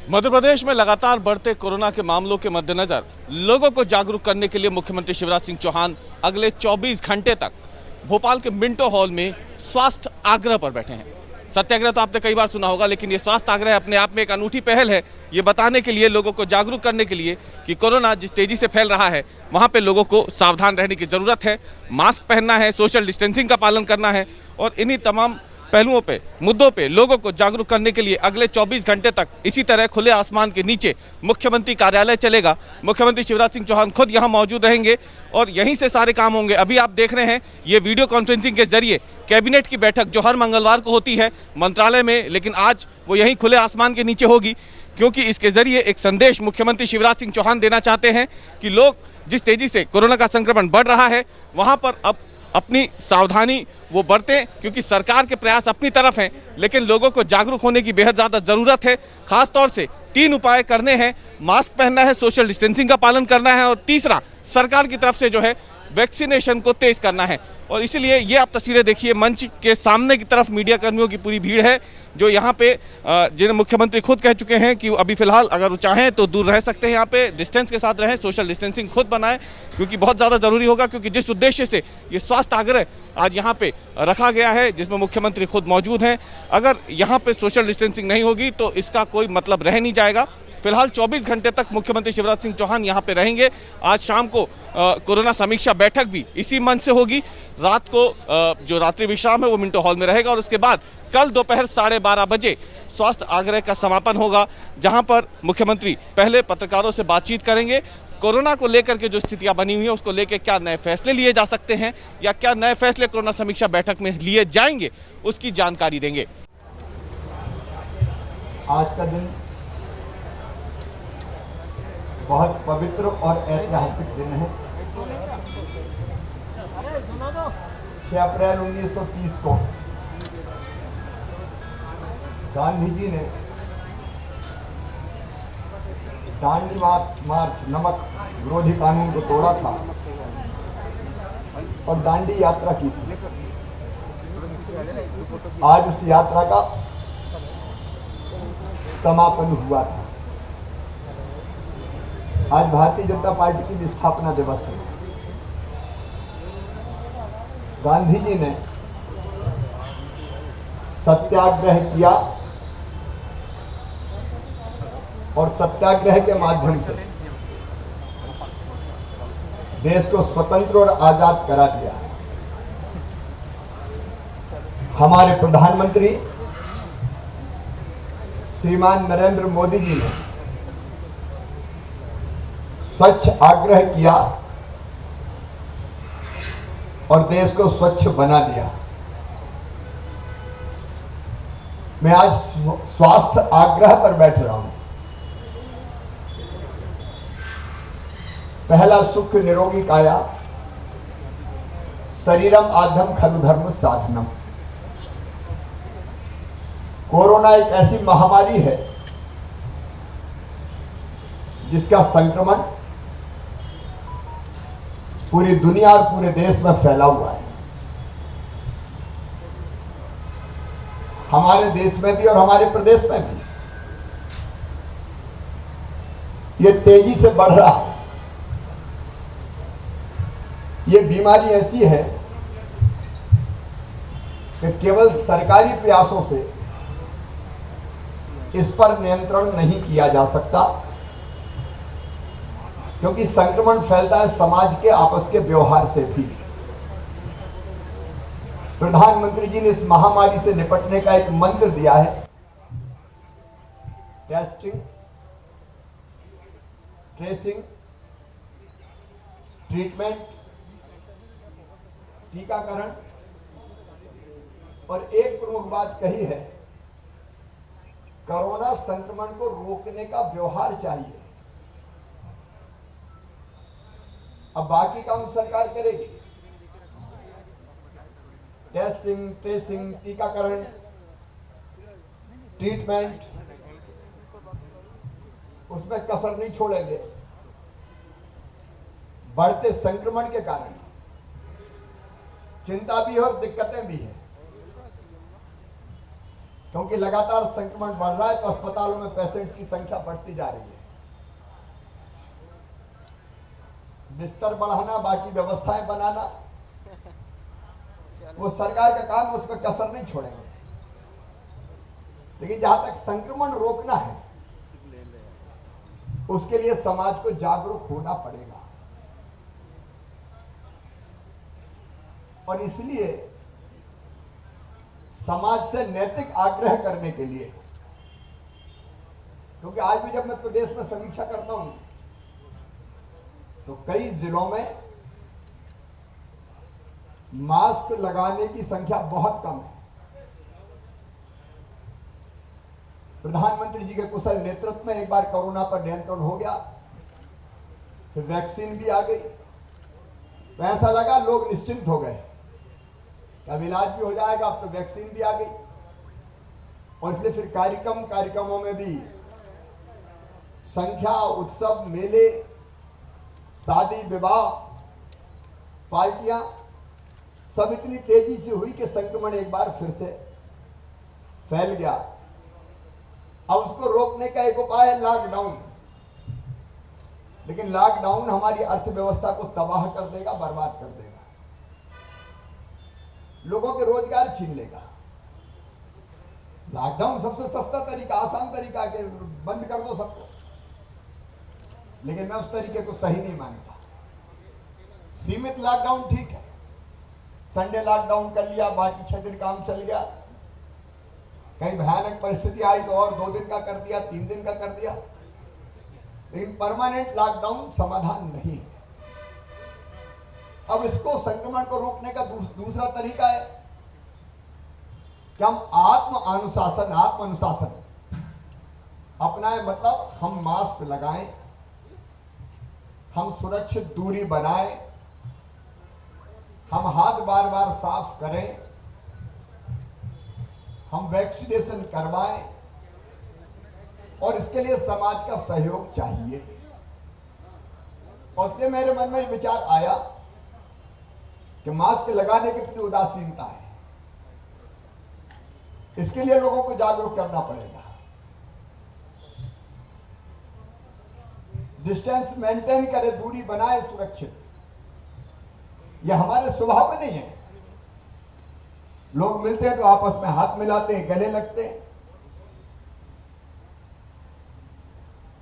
मध्य प्रदेश में लगातार बढ़ते कोरोना के मामलों के मद्देनजर लोगों को जागरूक करने के लिए मुख्यमंत्री शिवराज सिंह चौहान अगले 24 घंटे तक भोपाल के मिंटो हॉल में स्वास्थ्य आग्रह पर बैठे हैं। सत्याग्रह तो आपने कई बार सुना होगा, लेकिन ये स्वास्थ्य आग्रह अपने आप में एक अनूठी पहल है। ये बताने के लिए, लोगों को जागरूक करने के लिए कि कोरोना जिस तेजी से फैल रहा है वहाँ पे लोगों को सावधान रहने की जरूरत है। मास्क पहनना है, सोशल डिस्टेंसिंग का पालन करना है और इन्हीं तमाम पहलुओं पे, मुद्दों पे लोगों को जागरूक करने के लिए अगले 24 घंटे तक इसी तरह खुले आसमान के नीचे मुख्यमंत्री कार्यालय चलेगा। मुख्यमंत्री शिवराज सिंह चौहान खुद यहां मौजूद रहेंगे और यहीं से सारे काम होंगे। अभी आप देख रहे हैं ये वीडियो कॉन्फ्रेंसिंग के जरिए कैबिनेट की बैठक जो हर मंगलवार को होती है मंत्रालय में, लेकिन आज वो यहीं खुले आसमान के नीचे होगी, क्योंकि इसके जरिए एक संदेश मुख्यमंत्री शिवराज सिंह चौहान देना चाहते हैं कि लोग जिस तेजी से कोरोना का संक्रमण बढ़ रहा है वहां पर अब अपनी सावधानी वो बरतें, क्योंकि सरकार के प्रयास अपनी तरफ हैं, लेकिन लोगों को जागरूक होने की बेहद ज़्यादा ज़रूरत है। खास तौर से 3 उपाय करने हैं, मास्क पहनना है, सोशल डिस्टेंसिंग का पालन करना है और तीसरा सरकार की तरफ से जो है वैक्सीनेशन को तेज करना है। और इसीलिए ये आप तस्वीरें देखिए, मंच के सामने की तरफ मीडिया कर्मियों की पूरी भीड़ है जो यहाँ पे जिन्हें मुख्यमंत्री खुद कह चुके हैं कि अभी फिलहाल अगर वो चाहें तो दूर रह सकते हैं, यहाँ पे डिस्टेंस के साथ रहें, सोशल डिस्टेंसिंग खुद बनाएं, क्योंकि बहुत ज़्यादा ज़रूरी होगा। क्योंकि जिस उद्देश्य से ये स्वास्थ्य आग्रह आज यहाँ पे रखा गया है, जिसमें मुख्यमंत्री खुद मौजूद हैं, अगर यहाँ पे सोशल डिस्टेंसिंग नहीं होगी तो इसका कोई मतलब रह नहीं जाएगा। फिलहाल 24 घंटे तक मुख्यमंत्री शिवराज सिंह चौहान यहाँ पे रहेंगे। आज शाम को कोरोना समीक्षा बैठक भी इसी मंच से होगी। रात को जो रात्रि विश्राम है वो मिंटो हॉल में रहेगा और उसके बाद कल दोपहर 12:30 बजे स्वास्थ्य आग्रह का समापन होगा, जहां पर मुख्यमंत्री पहले पत्रकारों से बातचीत करेंगे। कोरोना को लेकर के जो स्थितियां बनी हुई है उसको लेकर क्या नए फैसले लिए जा सकते हैं या क्या नए फैसले कोरोना समीक्षा बैठक में लिए जाएंगे, उसकी जानकारी देंगे। आज का दिन बहुत पवित्र और ऐतिहासिक दिन है। 6 अप्रैल 1930 को गांधी जी ने दांडी मार्च, नमक विरोधी कानून को तोड़ा था और दांडी यात्रा की थी। आज उस यात्रा का समापन हुआ था। आज भारतीय जनता पार्टी की भी स्थापना दिवस है। गांधी जी ने सत्याग्रह किया और सत्याग्रह के माध्यम से देश को स्वतंत्र और आजाद करा दिया। हमारे प्रधानमंत्री श्रीमान नरेंद्र मोदी जी ने स्वच्छ आग्रह किया और देश को स्वच्छ बना दिया। मैं आज स्वास्थ्य आग्रह पर बैठ रहा हूं। पहला सुख निरोगी काया, शरीरम आधम खलु धर्म साधनम। कोरोना एक ऐसी महामारी है जिसका संक्रमण पूरी दुनिया और पूरे देश में फैला हुआ है। हमारे देश में भी और हमारे प्रदेश में भी ये तेजी से बढ़ रहा है। ये बीमारी ऐसी है कि केवल सरकारी प्रयासों से इस पर नियंत्रण नहीं किया जा सकता, क्योंकि संक्रमण फैलता है समाज के आपस के व्यवहार से भी। प्रधानमंत्री जी ने इस महामारी से निपटने का एक मंत्र दिया है, टेस्टिंग, ट्रेसिंग, ट्रीटमेंट, टीकाकरण, और एक प्रमुख बात कही है, कोरोना संक्रमण को रोकने का व्यवहार चाहिए। अब बाकी काम सरकार करेगी, टेस्टिंग, ट्रेसिंग, टीकाकरण, ट्रीटमेंट, उसमें कसर नहीं छोड़ेंगे। बढ़ते संक्रमण के कारण चिंता भी है और दिक्कतें भी है। क्योंकि लगातार संक्रमण बढ़ रहा है तो अस्पतालों में पेशेंट्स की संख्या बढ़ती जा रही है। बिस्तर बढ़ाना, बाकी व्यवस्थाएं बनाना, वो सरकार का काम है, उस पर कसर नहीं छोड़ेंगे। लेकिन जहां तक संक्रमण रोकना है उसके लिए समाज को जागरूक होना पड़ेगा। और इसलिए समाज से नैतिक आग्रह करने के लिए, क्योंकि आज भी जब मैं प्रदेश में समीक्षा करता हूं तो कई जिलों में मास्क लगाने की संख्या बहुत कम है। प्रधानमंत्री जी के कुशल नेतृत्व में एक बार कोरोना पर नियंत्रण हो गया, फिर वैक्सीन भी आ गई, तो ऐसा लगा लोग निश्चिंत हो गए, अब इलाज भी हो जाएगा, अब तो वैक्सीन भी आ गई। और इसलिए फिर कार्यक्रमों में भी संख्या, उत्सव, मेले, शादी विवाह, पार्टियां सब इतनी तेजी से हुई कि संक्रमण एक बार फिर से फैल गया। अब उसको रोकने का एक उपाय है लॉकडाउन, लेकिन लॉकडाउन हमारी अर्थव्यवस्था को तबाह कर देगा, बर्बाद कर देगा, लोगों के रोजगार छीन लेगा। लॉकडाउन सबसे सस्ता तरीका, आसान तरीका है कि बंद कर दो सबको, लेकिन मैं उस तरीके को सही नहीं मानता। सीमित लॉकडाउन ठीक है, संडे लॉकडाउन कर लिया, बाकी 6 दिन काम चल गया, कहीं भयानक परिस्थिति आई तो और 2 दिन का कर दिया, 3 दिन का कर दिया, लेकिन परमानेंट लॉकडाउन समाधान नहीं है। अब इसको, संक्रमण को रोकने का दूसरा तरीका है कि हम आत्मानुशासन अपनाएं। मतलब हम मास्क लगाएं, हम सुरक्षित दूरी बनाएं, हम हाथ बार बार साफ करें, हम वैक्सीनेशन करवाएं, और इसके लिए समाज का सहयोग चाहिए। और इसलिए मेरे मन में विचार आया कि मास्क लगाने के प्रति उदासीनता है, इसके लिए लोगों को जागरूक करना पड़ेगा। डिस्टेंस मेंटेन करे, दूरी बनाए सुरक्षित, यह हमारे स्वभाव में नहीं है। लोग मिलते हैं तो आपस में हाथ मिलाते हैं, गले लगते हैं,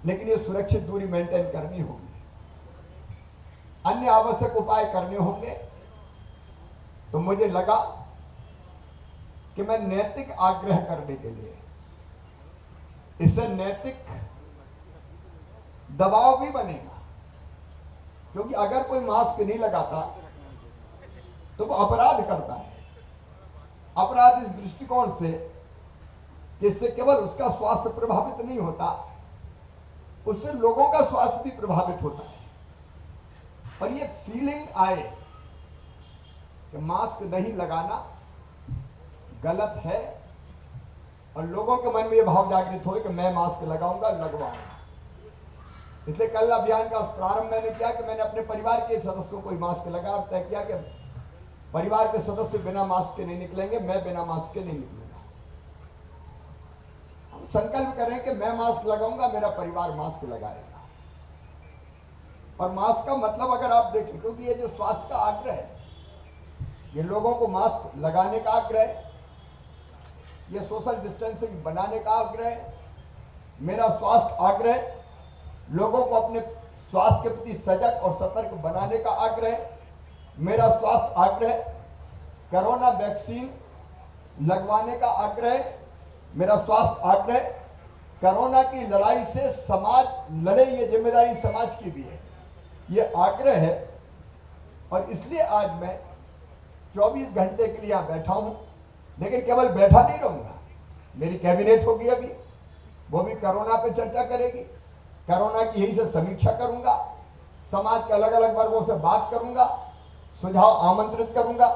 लेकिन ये सुरक्षित दूरी मेंटेन करनी होगी, अन्य आवश्यक उपाय करने होंगे। तो मुझे लगा कि मैं नैतिक आग्रह करने के लिए, इससे नैतिक दबाव भी बनेगा, क्योंकि अगर कोई मास्क नहीं लगाता तो वो अपराध करता है। अपराध इस दृष्टिकोण से जिससे केवल उसका स्वास्थ्य प्रभावित नहीं होता, उससे लोगों का स्वास्थ्य भी प्रभावित होता है। और ये फीलिंग आए कि मास्क नहीं लगाना गलत है, और लोगों के मन में ये भाव जागृत हो कि मैं मास्क लगाऊंगा, लगवाऊंगा। इसलिए कल अभियान का प्रारंभ मैंने किया कि मैंने अपने परिवार के सदस्यों को ही मास्क लगा और तय किया कि परिवार के सदस्य बिना मास्क के नहीं निकलेंगे, मैं बिना मास्क के नहीं निकलूंगा। हम संकल्प करें कि मैं मास्क लगाऊंगा, मेरा परिवार मास्क लगाएगा। और मास्क का मतलब अगर आप देखें, क्योंकि ये जो स्वास्थ्य का आग्रह है, ये लोगों को मास्क लगाने का आग्रह है, ये सोशल डिस्टेंसिंग बनाने का आग्रह है, मेरा स्वास्थ्य आग्रह, लोगों को अपने स्वास्थ्य के प्रति सजग और सतर्क बनाने का आग्रह, मेरा स्वास्थ्य आग्रह, कोरोना वैक्सीन लगवाने का आग्रह, मेरा स्वास्थ्य आग्रह, कोरोना की लड़ाई से समाज लड़े, ये जिम्मेदारी समाज की भी है, ये आग्रह है। और इसलिए आज मैं 24 घंटे के लिए यहाँ बैठा हूँ, लेकिन केवल बैठा नहीं रहूँगा, मेरी कैबिनेट होगी अभी, वो भी कोरोना पे चर्चा करेगी, कोरोना की यही से समीक्षा करूँगा, समाज के अलग अलग वर्गों से बात करूँगा, सुझाव आमंत्रित करूँगा,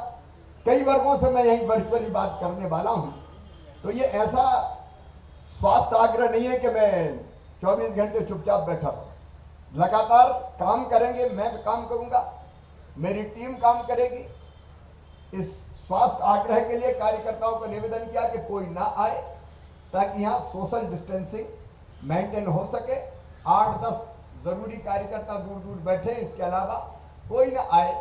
कई वर्गों से मैं यही वर्चुअली बात करने वाला हूँ। तो ये ऐसा स्वास्थ्य आग्रह नहीं है कि मैं 24 घंटे चुपचाप बैठा रहूँ, लगातार काम करेंगे, मैं काम करूँगा, मेरी टीम काम करेगी। इस स्वास्थ्य आग्रह के लिए कार्यकर्ताओं को निवेदन किया कि कोई ना आए, ताकि यहाँ सोशल डिस्टेंसिंग मेंटेन हो सके। 8-10 जरूरी कार्यकर्ता दूर दूर बैठे, इसके अलावा कोई ना आए,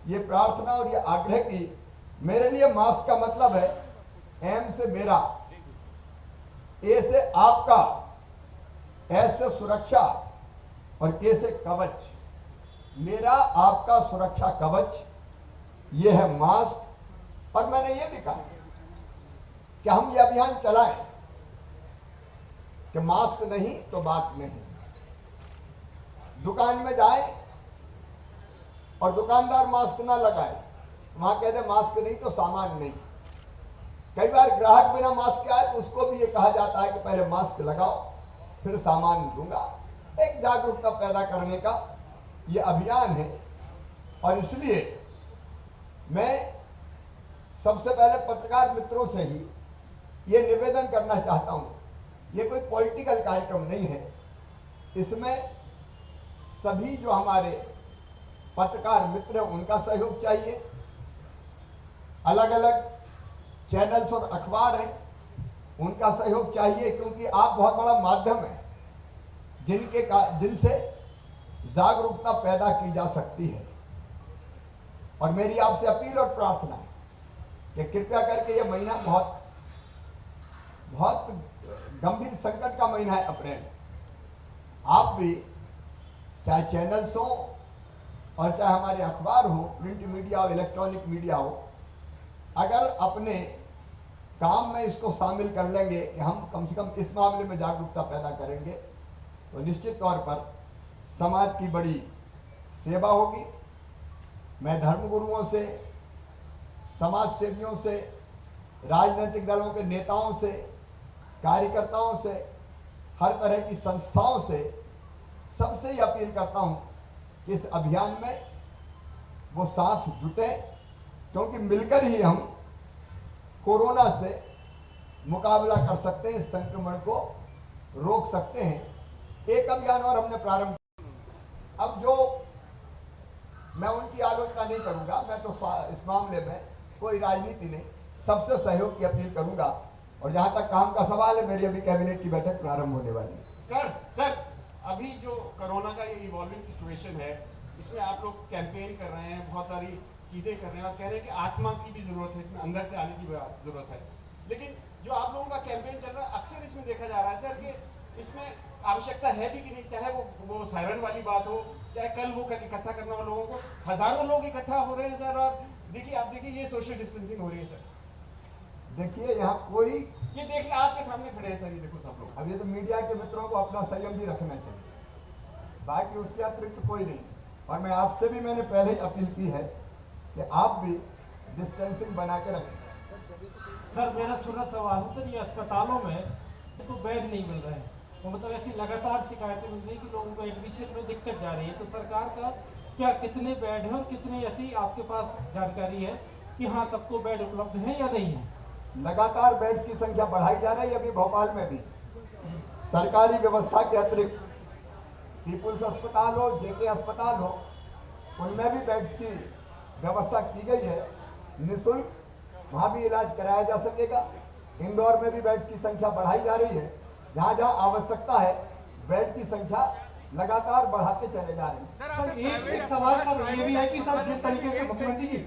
ये प्रार्थना और ये आग्रह की। मेरे लिए मास्क का मतलब है एम से मेरा, ए से आपका, एस से सुरक्षा और के से कवच। मेरा आपका सुरक्षा कवच ये है मास्क। और मैंने ये भी कहा कि हम ये अभियान चलाएं कि मास्क नहीं तो बात नहीं। दुकान में जाए और दुकानदार मास्क ना लगाए, वहां कह दे मास्क नहीं तो सामान नहीं। कई बार ग्राहक बिना मास्क के आए तो उसको भी ये कहा जाता है कि पहले मास्क लगाओ फिर सामान दूंगा। एक जागरूकता पैदा करने का ये अभियान है। और इसलिए मैं सबसे पहले पत्रकार मित्रों से ही ये निवेदन करना चाहता हूं, ये कोई पॉलिटिकल कार्यक्रम नहीं है। इसमें सभी जो हमारे पत्रकार मित्र हैं उनका सहयोग चाहिए। अलग अलग चैनल्स और अखबार हैं, उनका सहयोग चाहिए, क्योंकि आप बहुत बड़ा माध्यम है जिनसे जागरूकता पैदा की जा सकती है। और मेरी आपसे अपील और प्रार्थना है कि कृपया करके ये महीना बहुत बहुत गंभीर संकट का महीना है अप्रैल। आप भी चाहे चैनल्स हो और चाहे हमारे अखबार हो, प्रिंट मीडिया हो, इलेक्ट्रॉनिक मीडिया हो, अगर अपने काम में इसको शामिल कर लेंगे कि हम कम से कम इस मामले में जागरूकता पैदा करेंगे, तो निश्चित तौर पर समाज की बड़ी सेवा होगी। मैं धर्मगुरुओं से, समाज सेवियों से, राजनीतिक दलों के नेताओं से, कार्यकर्ताओं से, हर तरह की संस्थाओं से, सबसे ही अपील करता हूं कि इस अभियान में वो साथ जुटे, क्योंकि मिलकर ही हम कोरोना से मुकाबला कर सकते हैं, इस संक्रमण को रोक सकते हैं। एक अभियान और हमने प्रारंभ, अब जो मैं उनकी आलोचना नहीं करूंगा, मैं तो इस मामले में कोई राजनीति नहीं, सबसे सहयोग की अपील करूंगा। और जहां तक काम का सवाल है, मेरी अभी कैबिनेट की बैठक प्रारंभ होने वाली है। सर अभी जो कोरोना का ये इवॉल्विंग सिचुएशन है, इसमें आप लोग कैंपेन कर रहे हैं, बहुत सारी चीजें कर रहे हैं और कह रहे हैं कि आत्मा की भी जरूरत है, इसमें अंदर से आने की जरूरत है। लेकिन जो आप लोगों का कैंपेन चल रहा है, अक्सर इसमें देखा जा रहा है सर कि इसमें आवश्यकता है भी कि नहीं, चाहे वो सायरन वाली बात हो, चाहे कल वो इकट्ठा करना हो लोगों को, हजारों लोग इकट्ठा हो रहे हैं सर। और देखिए आप देखिए ये सोशल डिस्टेंसिंग हो रही है सर। देखिए यहाँ कोई, ये देखिए आपके सामने खड़े हैं सर, ये देखो सब लोग। अब ये तो मीडिया के मित्रों को अपना संयम भी रखना चाहिए, बाकी उसके अतिरिक्त कोई नहीं। और मैं आपसे भी मैंने पहले ही अपील की है कि आप भी डिस्टेंसिंग बना के रखें। सर मेरा छोटा सवाल है सर, ये अस्पतालों में तो बेड नहीं मिल रहे हैं, तो मतलब ऐसी लगातार शिकायतें मिल रही है कि लोगों को एडमिशन में दिक्कत जा रही है, तो सरकार का क्या कितने बेड हैं और कितने ऐसी आपके पास जानकारी है कि हाँ सबको बेड उपलब्ध है या नहीं है? लगातार बेड्स की संख्या बढ़ाई जा रही है। अभी भोपाल में भी सरकारी व्यवस्था के अतिरिक्त पीपुल्स अस्पताल हो, जेके अस्पताल हो, उनमें भी बेड्स की व्यवस्था की गई है। निःशुल्क वहाँ भी इलाज कराया जा सकेगा। इंदौर में भी बेड्स की संख्या बढ़ाई जा रही है। जहाँ जहाँ आवश्यकता है बेड की संख्या लगातार बढ़ाते चले जा रहे हैं। सर एक सवाल सर ये भी है कि सर जिस तरीके से मुख्यमंत्री जी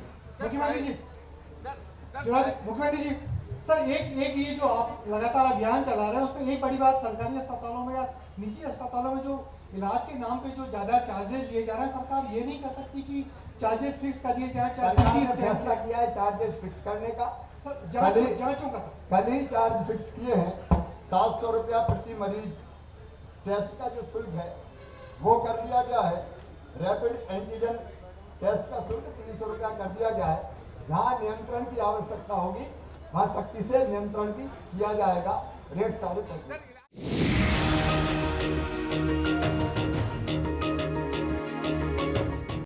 सर एक ये जो आप लगातार अभियान चला रहे हैं, उसमें एक बड़ी बात, सरकारी अस्पतालों में या निजी अस्पतालों में जो इलाज के नाम पे जो ज्यादा चार्जेस लिए जा रहे हैं, सरकार ये नहीं कर सकती कि चार्जेस फिक्स कर दिए जाए? सरकार ने फैसला किया है चार्जेस फिक्स करने का। सर जांचों का सर कल ही चार्ज फिक्स किए हैं। 700 रुपया प्रति मरीज टेस्ट का जो शुल्क है वो कर दिया गया है। रैपिड एंटीजन टेस्ट का शुल्क 300 रुपया कर दिया गया है। जहाँ नियंत्रण की आवश्यकता होगी वहाँ सख्ती से नियंत्रण भी किया जाएगा। रेट सारे तय